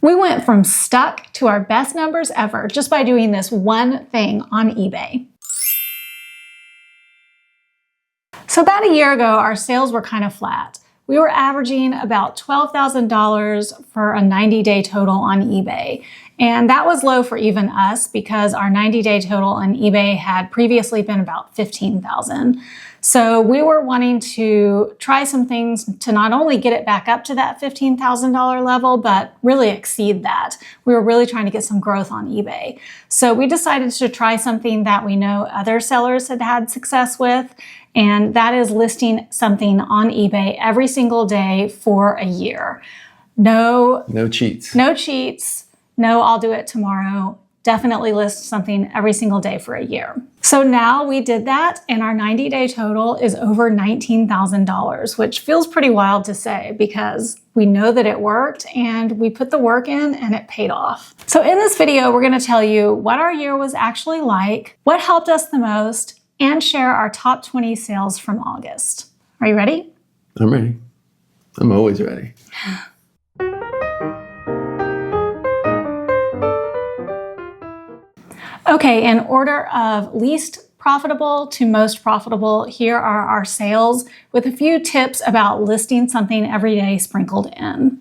We went from stuck to our best numbers ever just by doing this one thing on eBay. So about a year ago, our sales were kind of flat. We were averaging about $12,000 for a 90-day total on eBay. And that was low for even us because our 90-day total on eBay had previously been about $15,000. So we were wanting to try some things to not only get it back up to that $15,000 level, but really exceed that. We were really trying to get some growth on eBay. So we decided to try something that we know other sellers had had success with, and that is listing something on eBay every single day for a year. No cheats. No cheats. No, I'll do it tomorrow. Definitely list something every single day for a year. So now we did that, and our 90-day total is over $19,000, which feels pretty wild to say because we know that it worked and we put the work in and it paid off. So in this video, we're going to tell you what our year was actually like, what helped us the most, and share our top 20 sales from August. Are you ready? I'm ready. I'm always ready. Okay, in order of least profitable to most profitable, here are our sales with a few tips about listing something every day sprinkled in.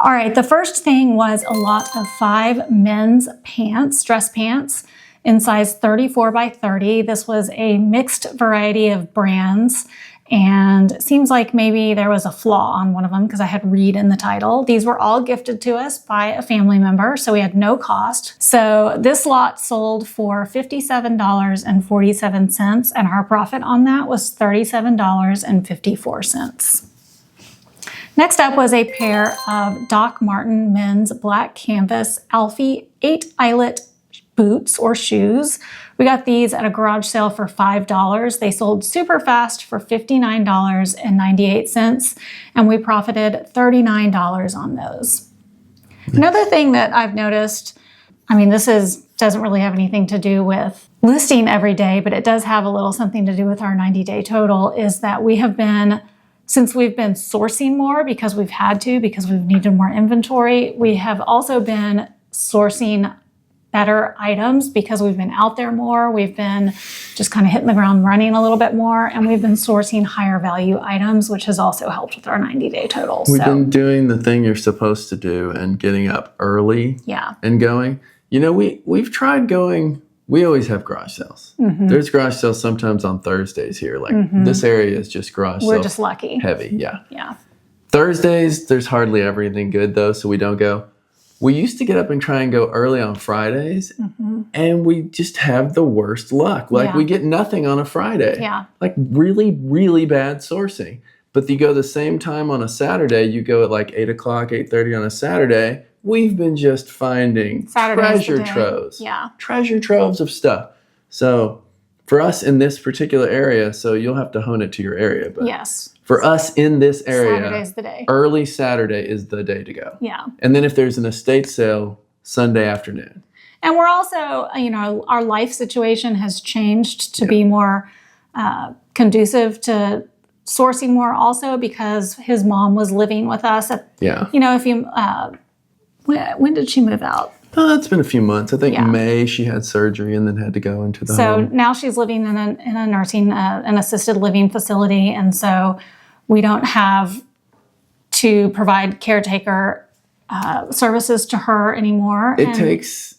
All right, the first thing was a lot of 5 men's pants, dress pants, in size 34 by 30. This was a mixed variety of brands, and it seems like maybe there was a flaw on one of them because I had Reed in the title. These were all gifted to us by a family member, so we had no cost. So this lot sold for $57.47, and our profit on that was $37.54. Next up was a pair of Doc Marten men's black canvas Alfie 8 eyelet boots or shoes. We got these at a garage sale for $5. They sold super fast for $59.98, and we profited $39 on those. Another thing that I've noticed, I mean, doesn't really have anything to do with listing every day, but it does have a little something to do with our 90-day total, is that since we've been sourcing more because we've had to, because we've needed more inventory, we have also been sourcing better items because we've been out there more. We've been just kind of hitting the ground running a little bit more, and we've been sourcing higher value items, which has also helped with our 90-day total. We've been doing the thing you're supposed to do and getting up early and going. You know, we've tried going, we always have garage sales. Mm-hmm. There's garage sales sometimes on Thursdays here. Like this area is just garage sale. We're just lucky. Heavy, yeah. Yeah. Thursdays, there's hardly ever anything good though, so we don't go. We used to get up and try and go early on Fridays, and we just have the worst luck. Like we get nothing on a Friday. Yeah. Like really, really bad sourcing. But you go the same time on a Saturday, you go at like 8 o'clock, 8:30 on a Saturday, we've been just finding treasure troves. Yeah. Treasure troves of stuff. So for us in this particular area, so you'll have to hone it to your area. But yes. For us in this area, Saturday's the day. Early Saturday is the day to go. Yeah. And then if there's an estate sale, Sunday afternoon. And we're also, our life situation has changed to be more conducive to sourcing more also because his mom was living with us. When did she move out? It's been a few months. I think May she had surgery and then had to go into the home. So now she's living in a nursing, an assisted living facility. And so we don't have to provide caretaker services to her anymore. It takes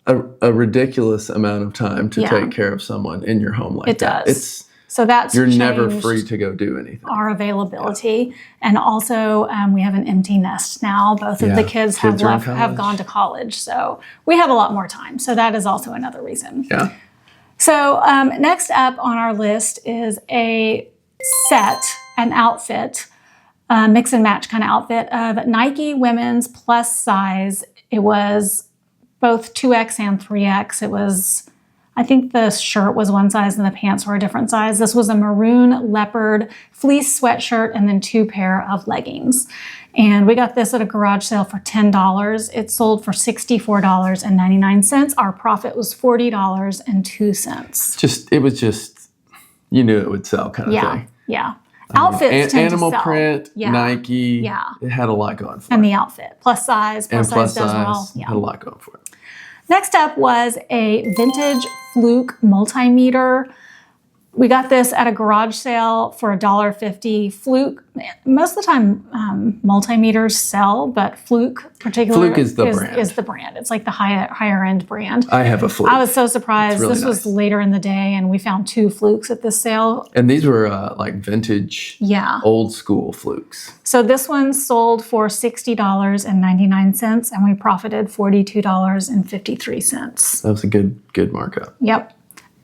a ridiculous amount of time to take care of someone in your home like that. It does. So that's you're never free to go do anything. Our availability, and also we have an empty nest now. Both of the kids have gone to college, so we have a lot more time. So that is also another reason. Yeah. So next up on our list is a set, an outfit, mix and match kind of outfit of Nike women's plus size. It was both 2X and 3X. It was, I think the shirt was one size and the pants were a different size. This was a maroon leopard fleece sweatshirt and then 2 pair of leggings. And we got this at a garage sale for $10. It sold for $64.99. Our profit was $40.02. It was just, you knew it would sell kind of thing. Yeah. Outfits tend animal to sell. print, Nike. Yeah. It had a lot going for it. And the outfit. Plus size does well. Had a lot going for it. Next up was a vintage Fluke multimeter. We got this at a garage sale for $1.50. Fluke, most of the time multimeters sell, but Fluke particularly Fluke is the brand. It's like the higher end brand. I have a Fluke. I was so surprised. Really this was later in the day, and we found 2 Flukes at this sale. And these were like vintage, old school Flukes. So this one sold for $60.99, and we profited $42.53. That was a good markup. Yep.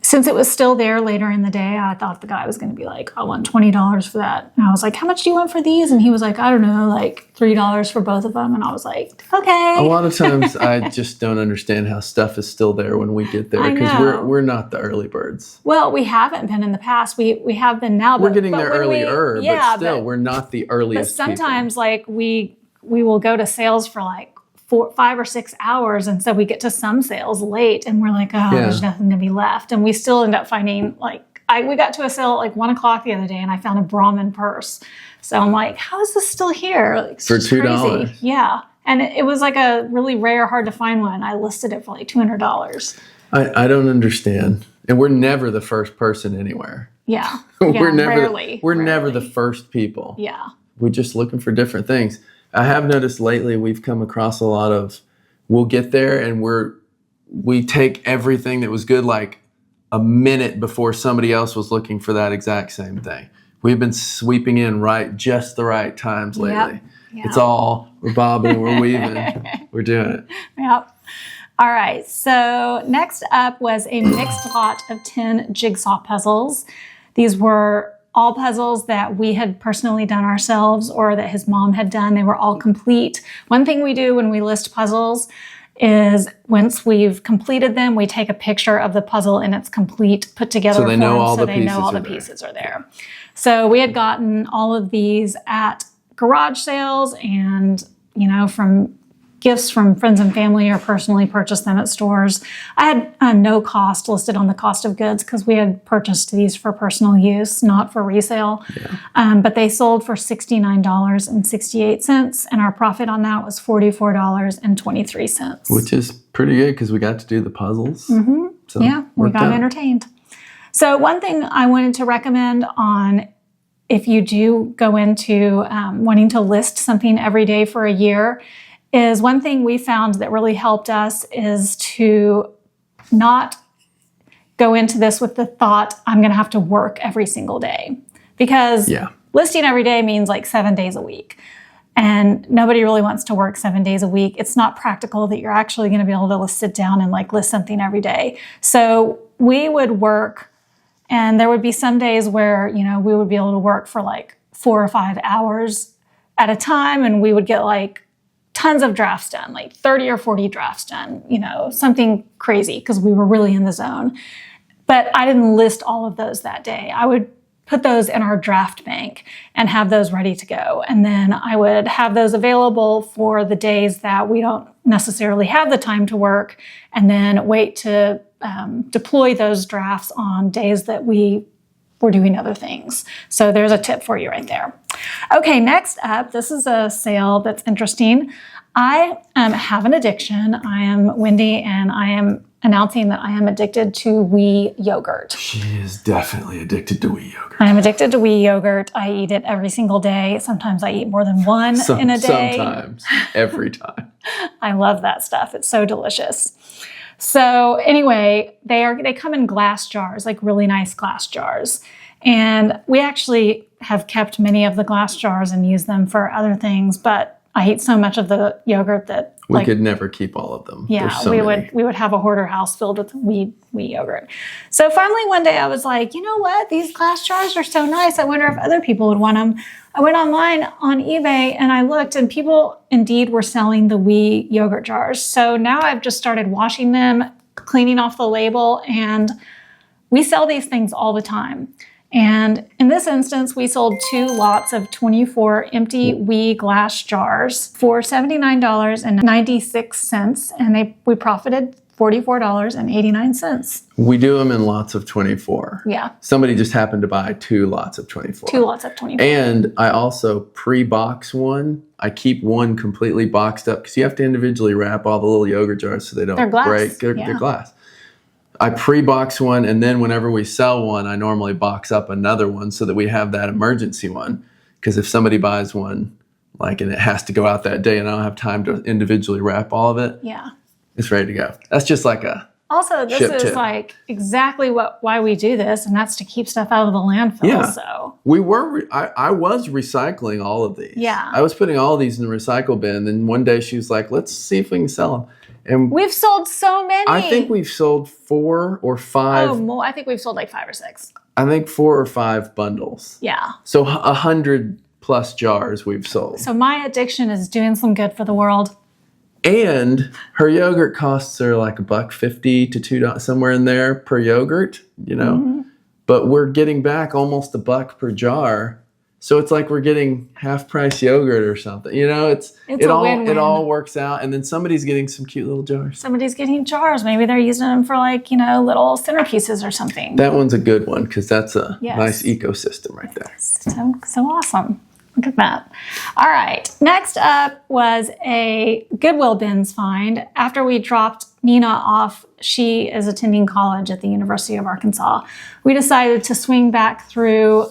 Since it was still there later in the day, I thought the guy was going to be like, I want $20 for that. And I was like, how much do you want for these? And he was like, I don't know, like $3 for both of them. And I was like, okay. A lot of times I just don't understand how stuff is still there when we get there, because we're not the early birds. Well, we haven't been in the past. We have been now. We're getting there earlier, but still, we're not the earliest. But sometimes like we will go to sales for like 5 or 6 hours, and so we get to some sales late, and we're like, there's nothing to be left, and we still end up finding we got to a sale at like 1 o'clock the other day, and I found a Brahmin purse. So I'm like, how is this still here? Like, for $2? Crazy. Yeah, and it was like a really rare, hard to find one. I listed it for like $200. I don't understand, and we're never the first person anywhere. Yeah, we're rarely. Never the first people. Yeah, we're just looking for different things. I have noticed lately we've come across a lot of, we'll get there and we take everything that was good like a minute before somebody else was looking for that exact same thing. We've been sweeping in just the right times lately. Yep. It's we're bobbing, we're weaving, we're doing it. Yep. All right, so next up was a mixed lot of 10 jigsaw puzzles. These were all puzzles that we had personally done ourselves or that his mom had done. They were all complete. One thing we do when we list puzzles is once we've completed them, we take a picture of the puzzle in its complete put together form, so they know all the pieces are there. So we had gotten all of these at garage sales and, from gifts from friends and family, or personally purchased them at stores. I had no cost listed on the cost of goods because we had purchased these for personal use, not for resale. Yeah. But they sold for $69.68, and our profit on that was $44.23. Which is pretty good because we got to do the puzzles. Mm-hmm. So we got entertained. So one thing I wanted to recommend on if you do go into wanting to list something every day for a year is one thing we found that really helped us is to not go into this with the thought, I'm going to have to work every single day. Because listing every day means like 7 days a week. And nobody really wants to work 7 days a week. It's not practical that you're actually going to be able to sit down and list something every day. So we would work, and there would be some days where, we would be able to work for 4 or 5 hours at a time, and we would get tons of drafts done, 30 or 40 drafts done, something crazy because we were really in the zone. But I didn't list all of those that day. I would put those in our draft bank and have those ready to go. And then I would have those available for the days that we don't necessarily have the time to work, and then wait to deploy those drafts on days that we were doing other things. So there's a tip for you right there. Okay, next up, this is a sale that's interesting. I have an addiction. I am Wendy, and I am announcing that I am addicted to wee yogurt. She is definitely addicted to wee yogurt. I am addicted to wee yogurt. I eat it every single day. Sometimes I eat more than one in a day. Sometimes, every time. I love that stuff. It's so delicious. So anyway, they come in glass jars, really nice glass jars. And we actually have kept many of the glass jars and use them for other things, but I eat so much of the yogurt that we could never keep all of them. Yeah, we would have a hoarder house filled with wee yogurt. So finally one day I was like, you know what? These glass jars are so nice. I wonder if other people would want them. I went online on eBay and I looked, and people indeed were selling the wee yogurt jars. So now I've just started washing them, cleaning off the label, and we sell these things all the time. And in this instance, we sold 2 lots of 24 empty wee glass jars for $79.96, and we profited $44.89. We do them in lots of 24. Yeah. Somebody just happened to buy 2 lots of 24. 2 lots of 24. And I also pre-box one. I keep one completely boxed up because you have to individually wrap all the little yogurt jars so they don't break. They're glass. I pre-box one, and then whenever we sell one, I normally box up another one so that we have that emergency one. Because if somebody buys one, and it has to go out that day, and I don't have time to individually wrap all of it, it's ready to go. That's just like a Also, this is tip. like exactly why we do this, and that's to keep stuff out of the landfill. Yeah. So we were. I was recycling all of these. Yeah. I was putting all of these in the recycle bin, and one day she was like, "Let's see if we can sell them." And we've sold so many. I think we've sold 4 or 5. Oh, more. I think we've sold like 5 or 6. I think 4 or 5 bundles. Yeah. So 100 plus jars we've sold. So my addiction is doing some good for the world. And her yogurt costs are like $1.50 to $2, somewhere in there per yogurt, But we're getting back almost $1 per jar. So it's like we're getting half price yogurt or something. It all works out. And then somebody's getting some cute little jars. Somebody's getting jars. Maybe they're using them for little centerpieces or something. That one's a good one because that's a nice ecosystem right there. So awesome. Look at that. All right. Next up was a Goodwill bins find. After we dropped Nina off, she is attending college at the University of Arkansas. We decided to swing back through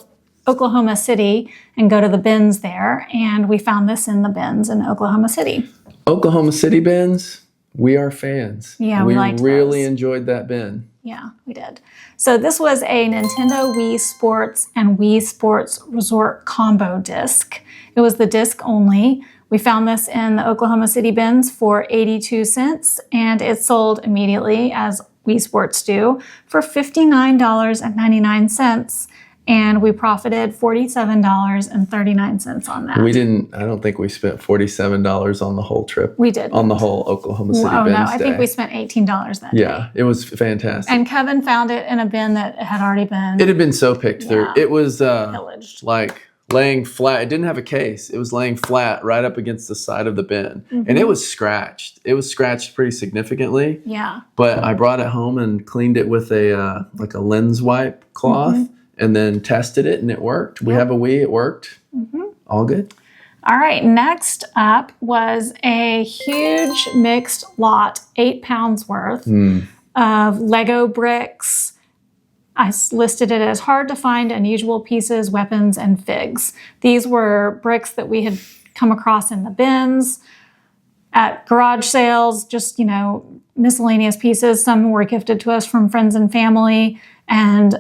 Oklahoma City and go to the bins there. And we found this in the bins in Oklahoma City. Oklahoma City bins, we are fans. Yeah, we liked really those. enjoyed that bin. Yeah, we did. So this was a Nintendo Wii Sports and Wii Sports Resort combo disc. It was the disc only. We found this in the Oklahoma City bins for 82 cents, and it sold immediately, as Wii Sports do, for $59.99. And we profited $47.39 on that. I don't think we spent $47 on the whole trip. We did. On the whole Oklahoma City bins I think we spent $18 that day. Yeah, it was fantastic. And Kevin found it in a bin that had already been... It had been so picked through. It was pillaged. Laying flat. It didn't have a case. It was laying flat right up against the side of the bin. Mm-hmm. And it was scratched. It was scratched pretty significantly. Yeah. But I brought it home and cleaned it with a lens wipe cloth. Mm-hmm. And then tested it, and it worked. We have a Wii, it worked. Mm-hmm. All good. All right, next up was a huge mixed lot, 8 pounds worth of Lego bricks. I listed it as hard to find, unusual pieces, weapons, and figs. These were bricks that we had come across in the bins, at garage sales, just, miscellaneous pieces. Some were gifted to us from friends and family, and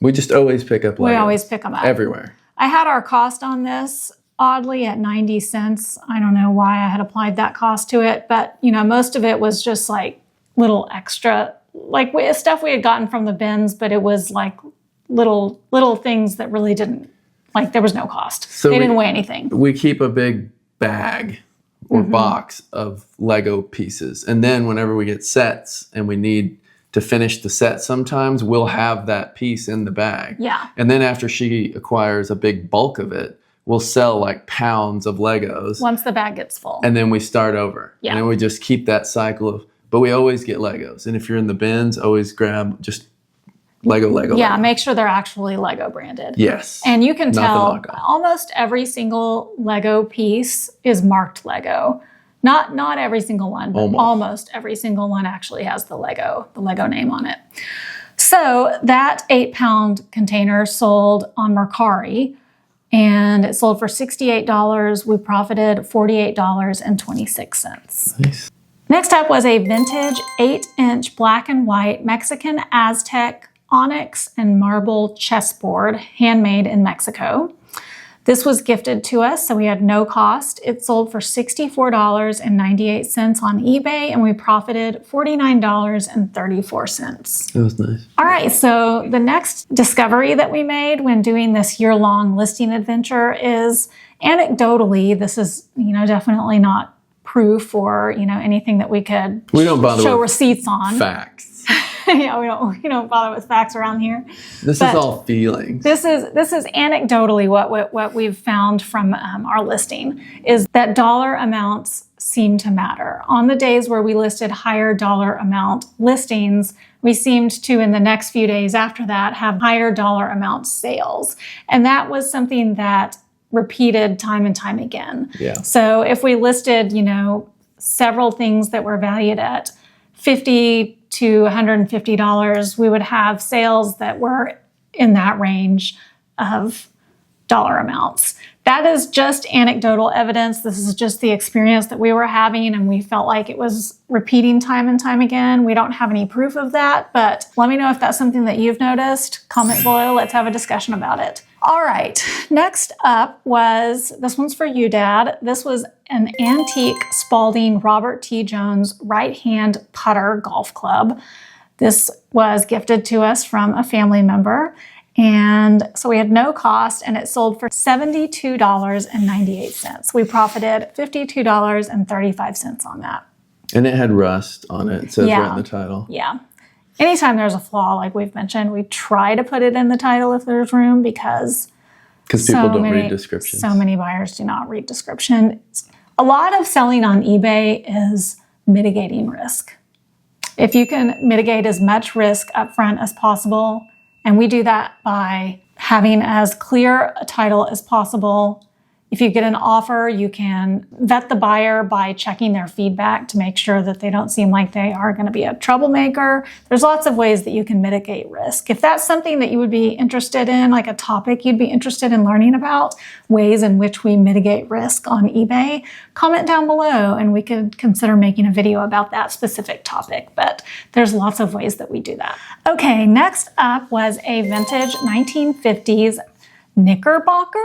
we just always pick up Legos. We always pick them up. Everywhere. I had our cost on this, oddly, at 90 cents. I don't know why I had applied that cost to it, but, most of it was just little extra, stuff we had gotten from the bins, but it was little things that really didn't, there was no cost. So they didn't weigh anything. We keep a big bag or box of Lego pieces. And then whenever we get sets and we need to finish the set, sometimes we'll have that piece in the bag. Yeah. And then after she acquires a big bulk of it, we'll sell pounds of Legos. Once the bag gets full. And then we start over. Yeah. And then we just keep that cycle of, but we always get Legos. And if you're in the bins, always grab just Lego. Yeah, make sure they're actually Lego branded. Yes. And you can tell almost every single Lego piece is marked Lego. Not every single one, but almost every single one actually has the Lego name on it. So that 8-pound container sold on Mercari, and it sold for $68. We profited $48.26. Nice. Next up was a vintage 8-inch black and white Mexican Aztec onyx and marble chessboard, handmade in Mexico. This was gifted to us, so we had no cost. It sold for $64.98 on eBay, and we profited $49.34. That was nice. All right, so the next discovery that we made when doing this year-long listing adventure is, anecdotally, this is, definitely not proof or, anything that we could show receipts on. Facts. Yeah, we don't bother with facts around here. This is all feelings. This is anecdotally what we've found from our listing is that dollar amounts seemed to matter. On the days where we listed higher dollar amount listings, we seemed to, in the next few days after that, have higher dollar amount sales. And that was something that repeated time and time again. Yeah. So if we listed, several things that were valued at $50 to $150, we would have sales that were in that range of dollar amounts. That is just anecdotal evidence. This is just the experience that we were having, and we felt like it was repeating time and time again. We don't have any proof of that, but let me know if that's something that you've noticed. Comment below. Let's have a discussion about it. All right, next up this one's for you, Dad. This was an antique Spalding Robert T. Jones right-hand putter golf club. This was gifted to us from a family member. And so we had no cost, and it sold for $72.98. We profited $52.35 on that. And it had rust on it. It says right in the title. Yeah. Anytime there's a flaw, like we've mentioned, we try to put it in the title if there's room because people don't read descriptions. So many buyers do not read descriptions. A lot of selling on eBay is mitigating risk. If you can mitigate as much risk up front as possible, and we do that by having as clear a title as possible. If you get an offer, you can vet the buyer by checking their feedback to make sure that they don't seem like they are going to be a troublemaker. There's lots of ways that you can mitigate risk. If that's something that you would be interested in, like a topic you'd be interested in learning about, ways in which we mitigate risk on eBay, comment down below and we could consider making a video about that specific topic. But there's lots of ways that we do that. Okay, next up was a vintage 1950s Knickerbocker.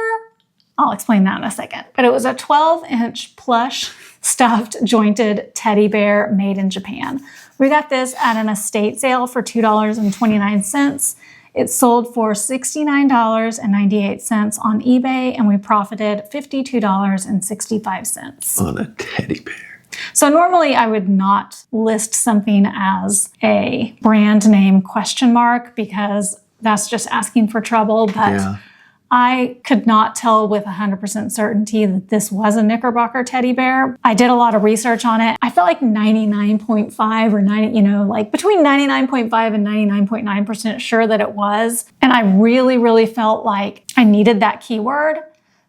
I'll explain that in a second. But it was a 12-inch plush stuffed jointed teddy bear made in Japan. We got this at an estate sale for $2.29. It sold for $69.98 on eBay, and we profited $52.65. On a teddy bear. So normally I would not list something as a brand name question mark because that's just asking for trouble. But I could not tell with 100% certainty that this was a Knickerbocker teddy bear. I did a lot of research on it. I felt like 99.5 or 90, like between 99.5 and 99.9% sure that it was. And I really, really felt like I needed that keyword,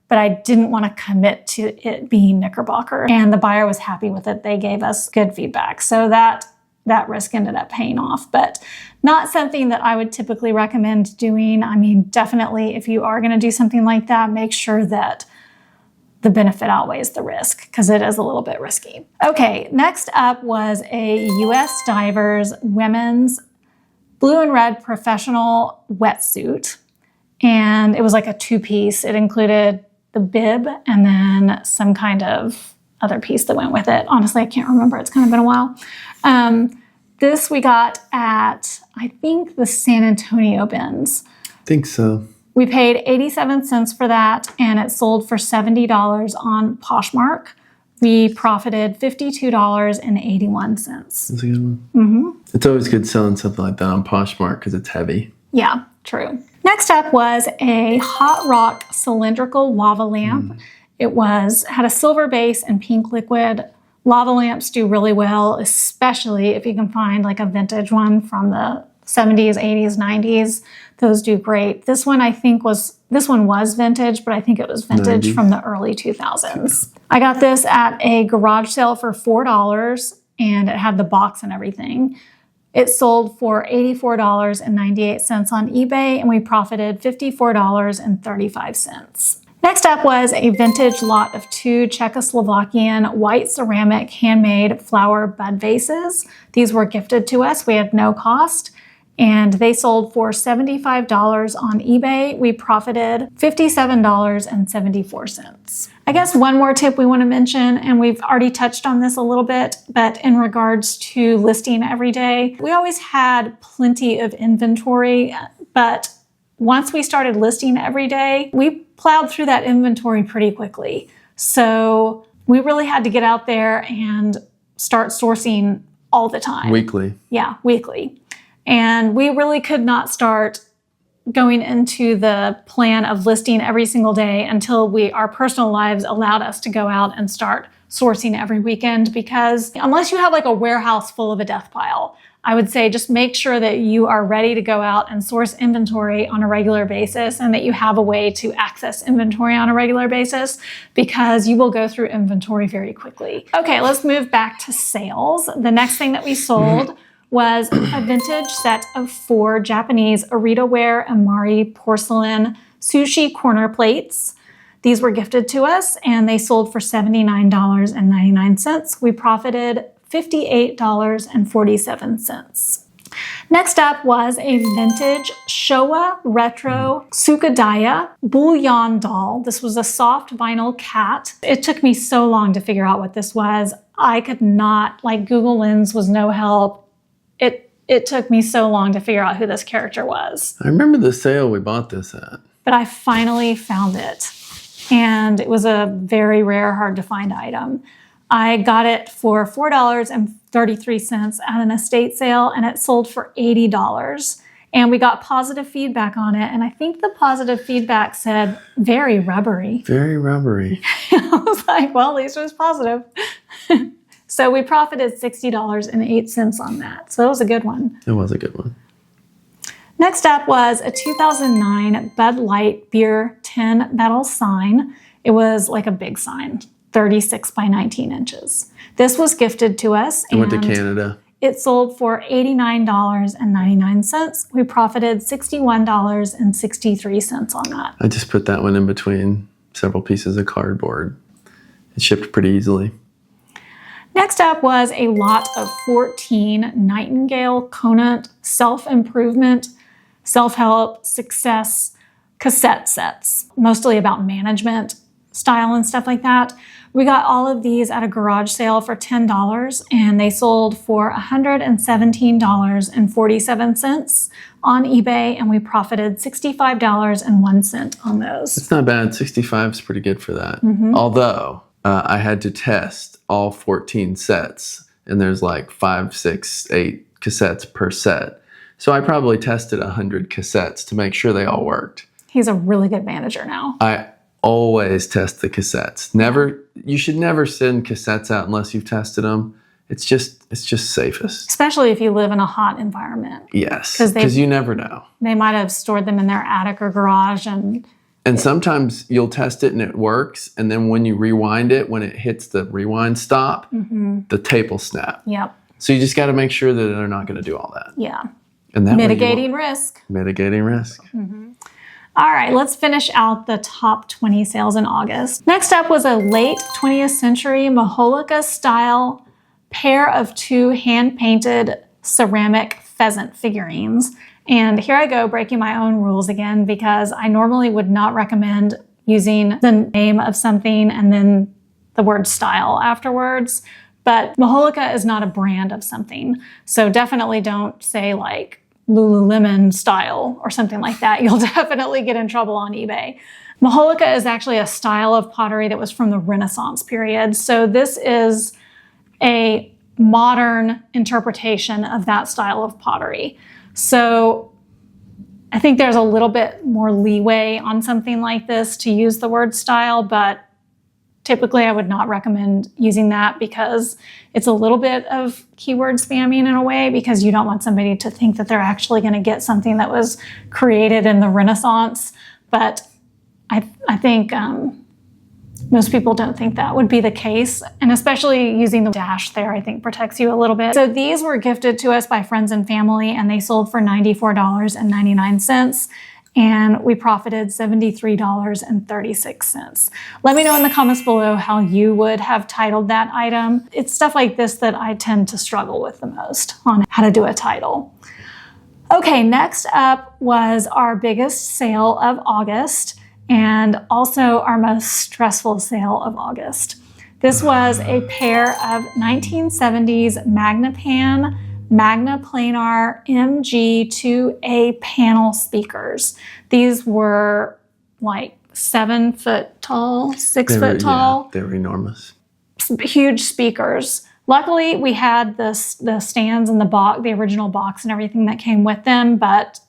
but I didn't want to commit to it being Knickerbocker. And the buyer was happy with it. They gave us good feedback. So that risk ended up paying off, but not something that I would typically recommend doing. I mean, definitely if you are going to do something like that, make sure that the benefit outweighs the risk because it is a little bit risky. Okay, next up was a US Divers women's blue and red professional wetsuit. And it was like a two-piece. It included the bib and then some kind of other piece that went with it. Honestly, I can't remember. It's kind of been a while. This we got at, I think, the San Antonio bins. I think so. We paid 87 cents for that, and it sold for $70 on Poshmark. We profited $52.81. That's a good one. Mm-hmm. It's always good selling something like that on Poshmark because it's heavy. Yeah, true. Next up was a Hot Rock cylindrical lava lamp. It had a silver base and pink liquid. Lava lamps do really well, especially if you can find like a vintage one from the 70s, 80s, 90s. Those do great. This one was vintage, but I think it was vintage 90s. From the early 2000s. I got this at a garage sale for $4 and it had the box and everything. It sold for $84.98 on eBay and we profited $54.35. Next up was a vintage lot of 2 Czechoslovakian white ceramic handmade flower bud vases. These were gifted to us. We had no cost. And they sold for $75 on eBay. We profited $57.74. I guess one more tip we want to mention, and we've already touched on this a little bit, but in regards to listing every day, we always had plenty of inventory, but once we started listing every day, we plowed through that inventory pretty quickly. So we really had to get out there and start sourcing all the time. Weekly. Yeah, weekly. And we really could not start going into the plan of listing every single day until our personal lives allowed us to go out and start sourcing every weekend, because unless you have like a warehouse full of a death pile, I would say just make sure that you are ready to go out and source inventory on a regular basis, and that you have a way to access inventory on a regular basis, because you will go through inventory very quickly. Okay, let's move back to sales. The next thing that we sold was a vintage set of 4 Japanese Arita-ware Amari porcelain sushi corner plates. These were gifted to us and they sold for $79.99. We profited $58.47. Next up was a vintage Showa Retro Tsukadaya Bullion doll. This was a soft vinyl cat. It took me so long to figure out what this was. I could not, like, Google Lens was no help. It took me so long to figure out who this character was. I remember the sale we bought this at. But I finally found it. And it was a very rare, hard to find item. I got it for $4.33 at an estate sale, and it sold for $80. And we got positive feedback on it. And I think the positive feedback said, very rubbery. Very rubbery. I was like, well, at least it was positive. So we profited $60.08 on that. So that was a good one. It was a good one. Next up was a 2009 Bud Light beer tin metal sign. It was like a big sign, 36 by 19 inches. This was gifted to us. It went to Canada. It sold for $89.99. We profited $61.63 on that. I just put that one in between several pieces of cardboard. It shipped pretty easily. Next up was a lot of 14 Nightingale Conant self-improvement, self-help, success cassette sets, mostly about management style and stuff like that. We got all of these at a garage sale for $10, and they sold for $117.47 on eBay, and we profited $65.01 on those. It's not bad. 65 is pretty good for that. Mm-hmm. Although I had to test all 14 sets, and there's like 5, 6, 8 cassettes per set. So I probably tested 100 cassettes to make sure they all worked. He's a really good manager now. I always test the cassettes. You should never send cassettes out unless you've tested them. It's just safest. Especially if you live in a hot environment. Yes, because you never know. They might have stored them in their attic or garage, and sometimes you'll test it and it works, and then when you rewind it, when it hits the rewind stop, the tape will snap. Yep. So you just got to make sure that they're not going to do all that. Yeah. And that mitigating risk. Mitigating risk. Mm-hmm. All right, let's finish out the top 20 sales in August. Next up was a late 20th century Maholica style pair of 2 hand-painted ceramic pheasant figurines. And here I go breaking my own rules again, because I normally would not recommend using the name of something and then the word style afterwards. But Maholica is not a brand of something. So definitely don't say like Lululemon style or something like that. You'll definitely get in trouble on eBay. Maholica is actually a style of pottery that was from the Renaissance period. So this is a modern interpretation of that style of pottery. So I think there's a little bit more leeway on something like this to use the word style, but typically I would not recommend using that, because it's a little bit of keyword spamming in a way, because you don't want somebody to think that they're actually going to get something that was created in the Renaissance. But I think most people don't think that would be the case. And especially using the dash there, I think protects you a little bit. So these were gifted to us by friends and family, and they sold for $94.99. And we profited $73.36. Let me know in the comments below how you would have titled that item. It's stuff like this that I tend to struggle with the most on how to do a title. Okay, next up was our biggest sale of August, and also our most stressful sale of August. This was a pair of 1970s Magnapan Magna Planar MG2A panel speakers. These were like 7 foot tall, 6 foot tall. Yeah, they were enormous. Huge speakers. Luckily, we had the stands and the original box and everything that came with them, but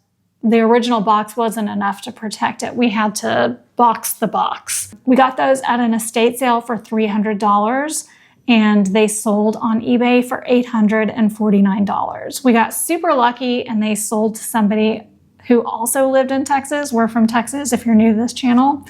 the original box wasn't enough to protect it. We had to box the box. We got those at an estate sale for $300 and they sold on eBay for $849. We got super lucky and they sold to somebody who also lived in Texas. We're from Texas if you're new to this channel.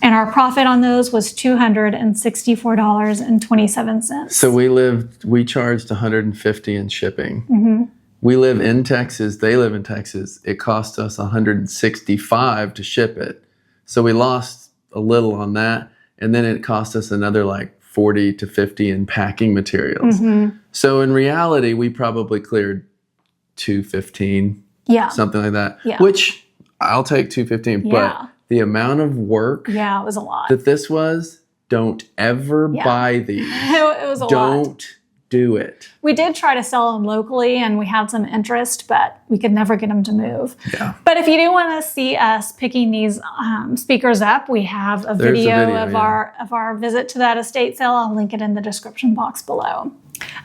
And our profit on those was $264.27. So we charged $150 in shipping. We live in Texas, they live in Texas. It cost us $165 to ship it. So we lost a little on that. And then it cost us another like $40 to $50 in packing materials. So in reality, we probably cleared $215, something like that, which I'll take $215, but the amount of work it was a lot. That this was, don't ever buy these. It was a lot. Don't do it. We did try to sell them locally and we had some interest, but we could never get them to move. But if you do want to see us picking these speakers up, we have a video of our visit to that estate sale. I'll link it in the description box below.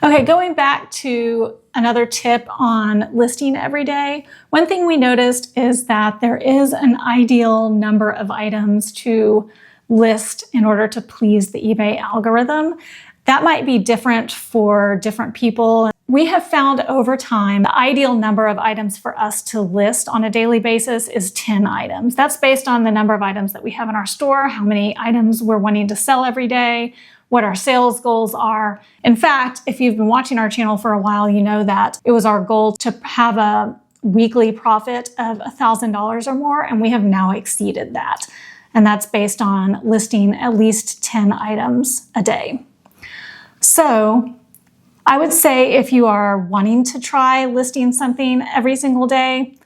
Okay, going back to another tip on listing every day. One thing we noticed is that there is an ideal number of items to list in order to please the eBay algorithm. That might be different for different people. We have found over time the ideal number of items for us to list on a daily basis is 10 items. That's based on the number of items that we have in our store, how many items we're wanting to sell every day, what our sales goals are. In fact, if you've been watching our channel for a while, you know that it was our goal to have a weekly profit of $1,000 or more, and we have now exceeded that. And that's based on listing at least 10 items a day. So I would say if you are wanting to try listing something every single day,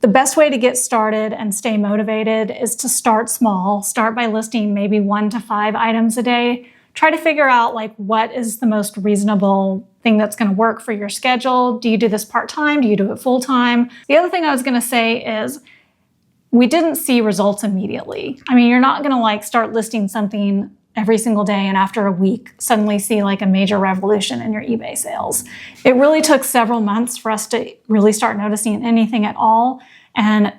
the best way to get started and stay motivated is to start small. Start by listing maybe 1 to 5 items a day. Try to figure out like what is the most reasonable thing that's going to work for your schedule. Do you do this part-time? Do you do it full-time? The other thing I was going to say is we didn't see results immediately. I mean, you're not going to like start listing something every single day and after a week suddenly see like a major revolution in your eBay sales. It really took several months for us to really start noticing anything at all. And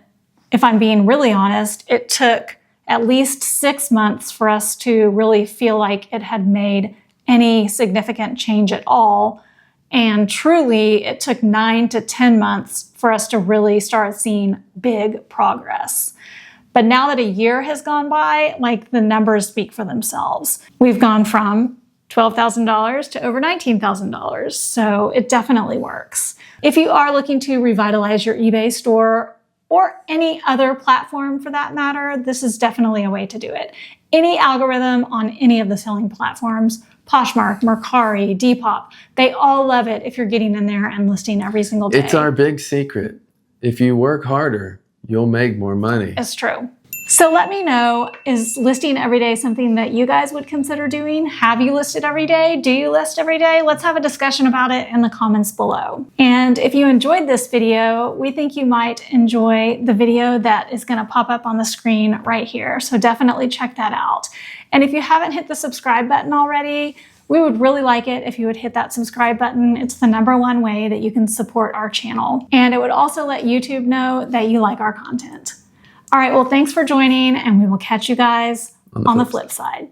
if I'm being really honest, it took at least 6 months for us to really feel like it had made any significant change at all. And truly, it took 9 to 10 months for us to really start seeing big progress. But now that a year has gone by, like the numbers speak for themselves. We've gone from $12,000 to over $19,000. So it definitely works. If you are looking to revitalize your eBay store or any other platform for that matter, this is definitely a way to do it. Any algorithm on any of the selling platforms, Poshmark, Mercari, Depop, they all love it if you're getting in there and listing every single day. It's our big secret. If you work harder, you'll make more money. It's true. So let me know, is listing every day something that you guys would consider doing? Have you listed every day? Do you list every day? Let's have a discussion about it in the comments below. And if you enjoyed this video, we think you might enjoy the video that is going to pop up on the screen right here. So definitely check that out. And if you haven't hit the subscribe button already, we would really like it if you would hit that subscribe button. It's the #1 way that you can support our channel. And it would also let YouTube know that you like our content. All right, well, thanks for joining, and we will catch you guys on the flip side.